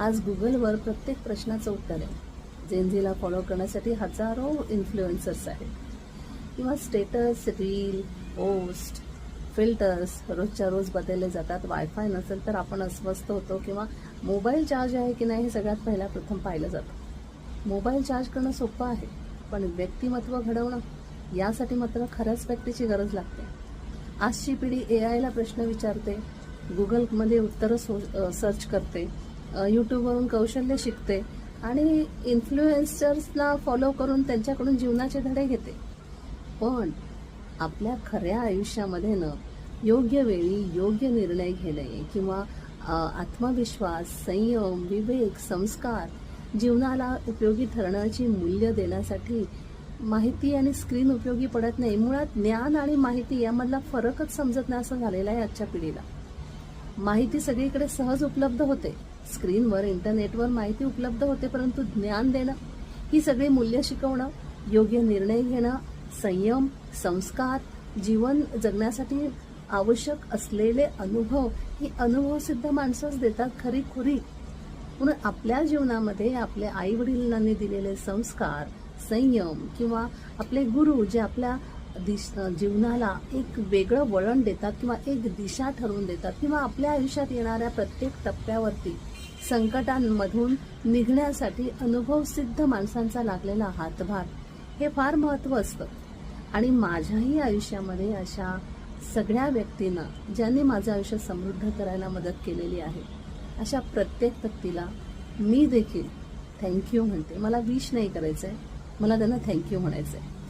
आज गुगलवर प्रत्येक प्रश्नाचं उत्तर आहे. जेनझीला फॉलो करण्यासाठी हजारो इन्फ्लुएन्सर्स आहेत किंवा स्टेटस, रील, पोस्ट, फिल्टर्स रोजच्या रोज बदलले जातात. वायफाय नसेल तर आपण अस्वस्थ होतो किंवा मोबाईल चार्ज आहे की नाही हे सगळ्यात पहिला प्रथम पाहिलं जातं. मोबाईल चार्ज करणं सोपं आहे, पण व्यक्तिमत्व घडवणं यासाठी मात्र खऱ्याच व्यक्तीची गरज लागते. आजची पिढी एआयला प्रश्न विचारते, गुगलमध्ये उत्तरं सर्च करते, यूट्यूबवरून कौशल्य शिकते आणि इन्फ्लुएन्सर्सना फॉलो करून त्यांच्याकडून जीवनाचे धडे घेते. पण आपल्या खऱ्या आयुष्यामध्ये योग्य वेळी योग्य निर्णय घेणे किंवा आत्मविश्वास, संयम, विवेक, संस्कार, जीवनाला उपयोगी ठरण्याची मूल्य देण्यासाठी माहिती आणि स्क्रीन उपयोगी पडत नाही. मुळात ज्ञान आणि माहिती यामधला फरकच समजत नाही असं झालेलं आहे आजच्या पिढीला. माहिती सगळीकडे सहज उपलब्ध होते, स्क्रीनवर, इंटरनेटवर माहिती उपलब्ध होते, परंतु ज्ञान देणं, ही सगळी मूल्य शिकवणं, योग्य निर्णय घेणं, संयम, संस्कार, जीवन जगण्यासाठी आवश्यक असलेले अनुभव, ही अनुभवसिद्ध माणसंच देतात खरीखुरी. म्हणून आपल्या जीवनामध्ये आपल्या आई वडिलांनी दिलेले संस्कार, संयम किंवा आपले गुरु जे आपल्या जीवनाला एक वेगळं वळण देतात किंवा एक दिशा ठरवून देतात किंवा आपल्या आयुष्यात येणाऱ्या प्रत्येक टप्प्यावरती संकटांमधून निघण्यासाठी अनुभवसिद्ध माणसांचा लागलेला हातभार हे फार महत्त्व असतं. आणि माझ्याही आयुष्यामध्ये अशा सगळ्या व्यक्तींना ज्यांनी माझं आयुष्य समृद्ध करायला मदत केलेली आहे, अशा प्रत्येक व्यक्तीला मी देखील थँक्यू म्हणते. मला विश नाही करायचं आहे, मला त्यांना थँक्यू म्हणायचं आहे.